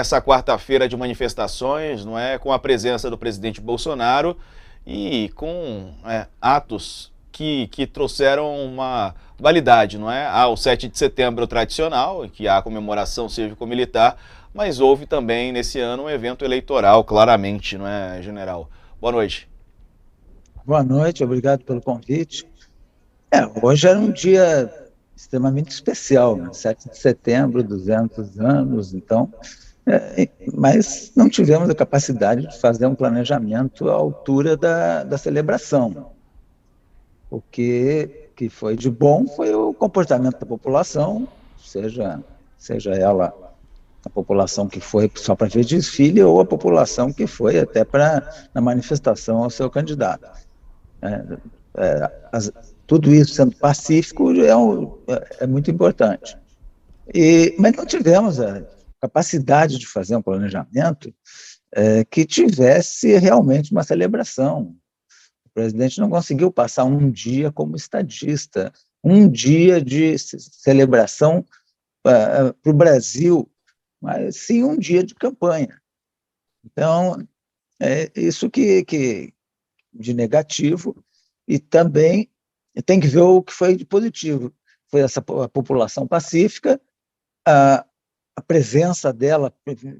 essa quarta-feira de manifestações, não é, com a presença do presidente Bolsonaro e com atos que trouxeram uma validade, não é? Há o 7 de setembro tradicional, em que há a comemoração cívico-militar, mas houve também nesse ano um evento eleitoral, claramente, não é, general? Boa noite. Boa noite, obrigado pelo convite. Hoje era um dia extremamente especial, né? 7 de setembro, 200 anos, então, mas não tivemos a capacidade de fazer um planejamento à altura da celebração. O que foi de bom foi o comportamento da população, seja ela a população que foi só para ver desfile ou a população que foi até para na manifestação ao seu candidato. Tudo isso sendo pacífico é muito importante. Mas não tivemos a capacidade de fazer um planejamento que tivesse realmente uma celebração. O presidente não conseguiu passar um dia como estadista, um dia de celebração para o Brasil, mas sim um dia de campanha. Então, isso que de negativo, e também tem que ver o que foi de positivo. Foi a população pacífica, a presença dela,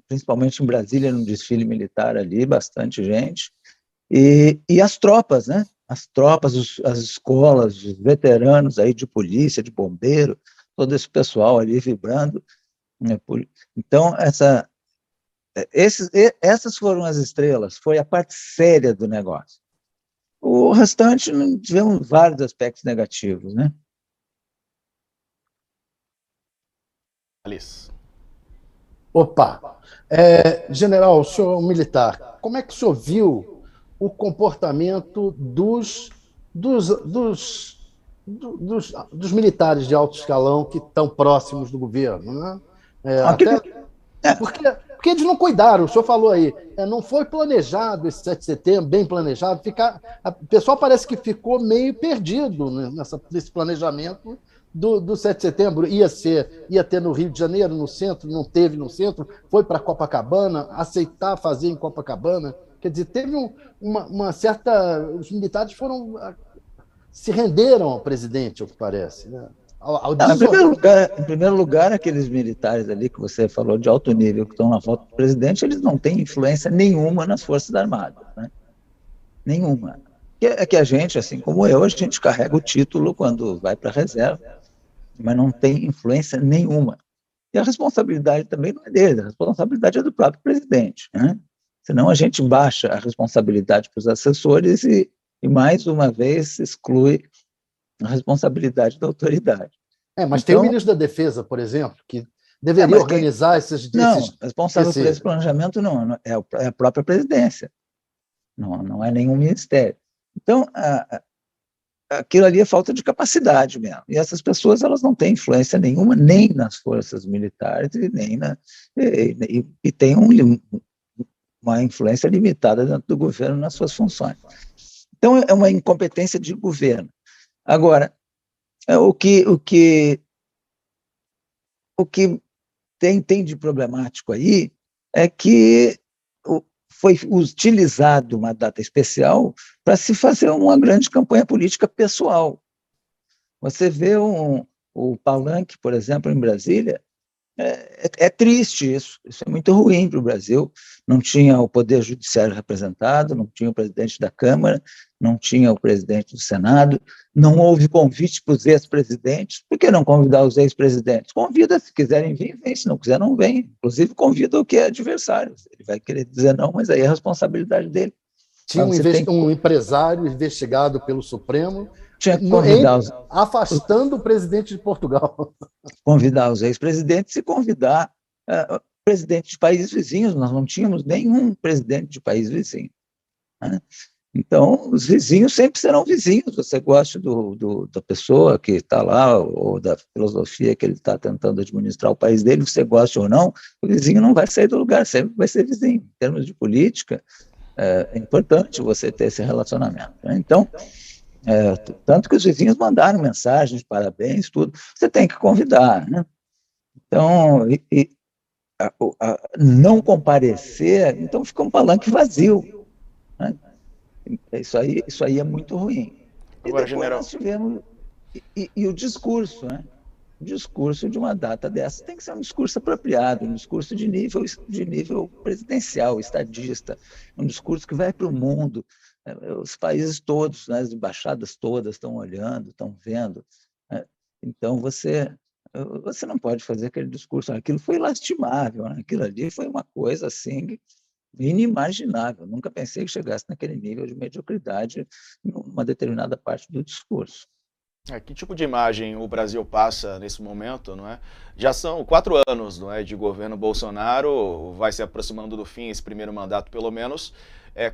principalmente em Brasília, no desfile militar ali, bastante gente, e as tropas, né? As tropas, as escolas, os veteranos aí de polícia, de bombeiro, todo esse pessoal ali vibrando. Né? Então, essas foram as estrelas, foi a parte séria do negócio. O restante, tivemos vários aspectos negativos, né? Alice. Opa! General, o senhor é um militar, como é que o senhor viu o comportamento dos militares de alto escalão que estão próximos do governo, né? Porque eles não cuidaram, o senhor falou aí, não foi planejado esse 7 de setembro, bem planejado, o pessoal parece que ficou meio perdido nesse planejamento do 7 de setembro, ia ter no Rio de Janeiro, no centro, não teve no centro, foi para Copacabana, aceitar fazer em Copacabana, quer dizer, teve uma certa... Os militares se renderam ao presidente, ao que parece, né? Em primeiro lugar, aqueles militares ali que você falou de alto nível que estão na volta do presidente, eles não têm influência nenhuma nas Forças Armadas, né? Nenhuma. É que a gente, assim como eu, a gente carrega o título quando vai para a reserva, mas não tem influência nenhuma. E a responsabilidade também não é dele, a responsabilidade é do próprio presidente, né? Senão a gente baixa a responsabilidade para os assessores e mais uma vez exclui a responsabilidade da autoridade. Mas tem o ministro da Defesa, por exemplo, que deveria organizar esses... Não, responsável por esse planejamento não é a própria presidência, não é nenhum ministério. Então, aquilo ali é falta de capacidade mesmo, e essas pessoas elas não têm influência nenhuma, nem nas forças militares, e tem uma influência limitada dentro do governo nas suas funções. Então, é uma incompetência de governo. Agora, o que tem de problemático aí é que foi utilizado uma data especial para se fazer uma grande campanha política pessoal. Você vê o Palanque, por exemplo, em Brasília, é triste isso é muito ruim para o Brasil. Não tinha o Poder Judiciário representado, não tinha o presidente da Câmara, não tinha o presidente do Senado, não houve convite para os ex-presidentes. Por que não convidar os ex-presidentes? Convida, se quiserem vir, vem, se não quiser, não vem. Inclusive, convida o que é adversário. Ele vai querer dizer não, mas aí é a responsabilidade dele. Tinha um empresário investigado pelo Supremo, tinha que convidar afastando o presidente de Portugal. Convidar os ex-presidentes e convidar presidentes de países vizinhos. Nós não tínhamos nenhum presidente de país vizinho, né? Então, os vizinhos sempre serão vizinhos, você gosta da pessoa que está lá, ou da filosofia que ele está tentando administrar o país dele, você gosta ou não, o vizinho não vai sair do lugar, sempre vai ser vizinho. Em termos de política, é importante você ter esse relacionamento, né? Então, tanto que os vizinhos mandaram mensagens, parabéns, tudo, você tem que convidar, né? Então, não comparecer, então fica um palanque vazio, né? Isso aí é muito ruim. E Agora, depois general, nós tivemos e o discurso, né? O discurso de uma data dessa tem que ser um discurso apropriado, um discurso de nível presidencial, estadista, um discurso que vai para o mundo. Os países todos, né, as embaixadas todas estão olhando, estão vendo, né? Então, você não pode fazer aquele discurso. Aquilo foi lastimável, né? Aquilo ali foi uma coisa assim inimaginável. Nunca pensei que chegasse naquele nível de mediocridade em uma determinada parte do discurso. que tipo de imagem o Brasil passa nesse momento, não é? Já são 4 anos, não é, de governo Bolsonaro, vai se aproximando do fim esse primeiro mandato, pelo menos,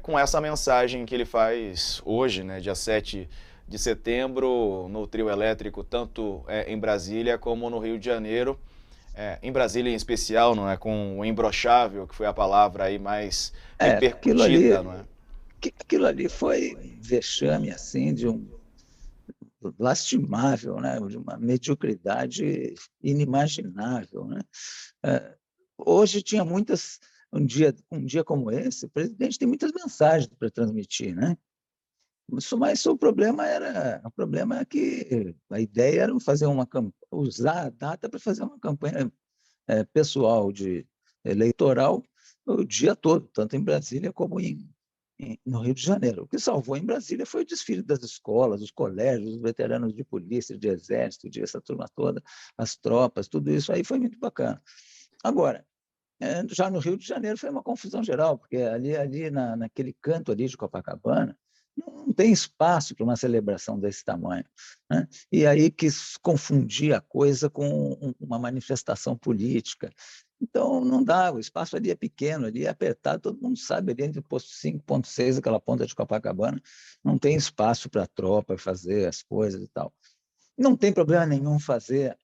com essa mensagem que ele faz hoje, né, dia 7 de setembro, no trio elétrico, tanto em Brasília como no Rio de Janeiro. Em Brasília em especial, não é, com o imbrochável, que foi a palavra aí mais Aquilo repercutida, não ali, é? aquilo ali foi vexame assim de um lastimável, né? De uma mediocridade inimaginável, né? Hoje tinha muitas um dia como esse, o presidente tem muitas mensagens para transmitir, né? Mas o problema é que a ideia era fazer usar a data para fazer uma campanha pessoal de eleitoral o dia todo, tanto em Brasília como no Rio de Janeiro. O que salvou em Brasília foi o desfile das escolas, os colégios, os veteranos de polícia, de exército, essa turma toda, as tropas, tudo isso aí foi muito bacana. Agora, já no Rio de Janeiro foi uma confusão geral, porque naquele canto ali de Copacabana, não tem espaço para uma celebração desse tamanho, né? E aí quis confundir a coisa com uma manifestação política. Então, não dá, o espaço ali é pequeno, ali é apertado, todo mundo sabe, ali entre o posto 5, ponto 6, aquela ponta de Copacabana, não tem espaço para a tropa fazer as coisas e tal. Não tem problema nenhum fazer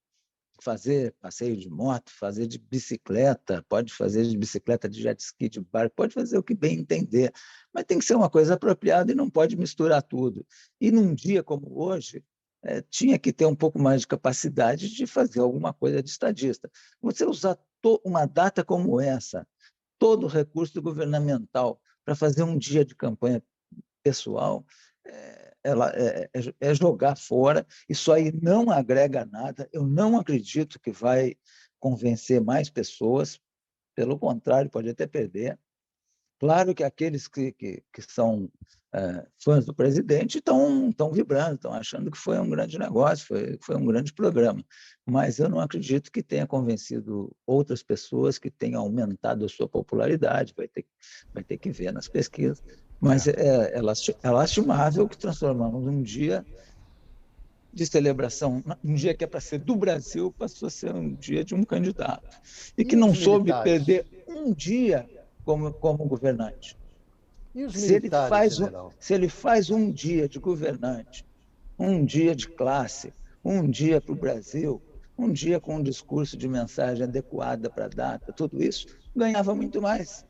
passeio de moto, fazer de bicicleta, pode fazer de bicicleta, de jet ski, de barco, pode fazer o que bem entender, mas tem que ser uma coisa apropriada e não pode misturar tudo. E num dia como hoje, tinha que ter um pouco mais de capacidade de fazer alguma coisa de estadista. Você usar uma data como essa, todo o recurso governamental para fazer um dia de campanha pessoal, é jogar fora. Isso aí não agrega nada. Eu não acredito que vai convencer mais pessoas. Pelo contrário, pode até perder. Claro que aqueles que são fãs do presidente estão vibrando, estão achando que foi um grande negócio, foi um grande programa. Mas eu não acredito que tenha convencido outras pessoas, que tenha aumentado a sua popularidade. Vai ter que ver nas pesquisas. Mas é lastimável que transformamos um dia de celebração, um dia que é para ser do Brasil, passou a ser um dia de um candidato. E E que os não soube militares? perder um dia como governante. E os Se ele militares, faz, general? se ele faz um dia de governante, um dia de classe, um dia para o Brasil, um dia com um discurso de mensagem adequada para a data, tudo isso, ganhava muito mais.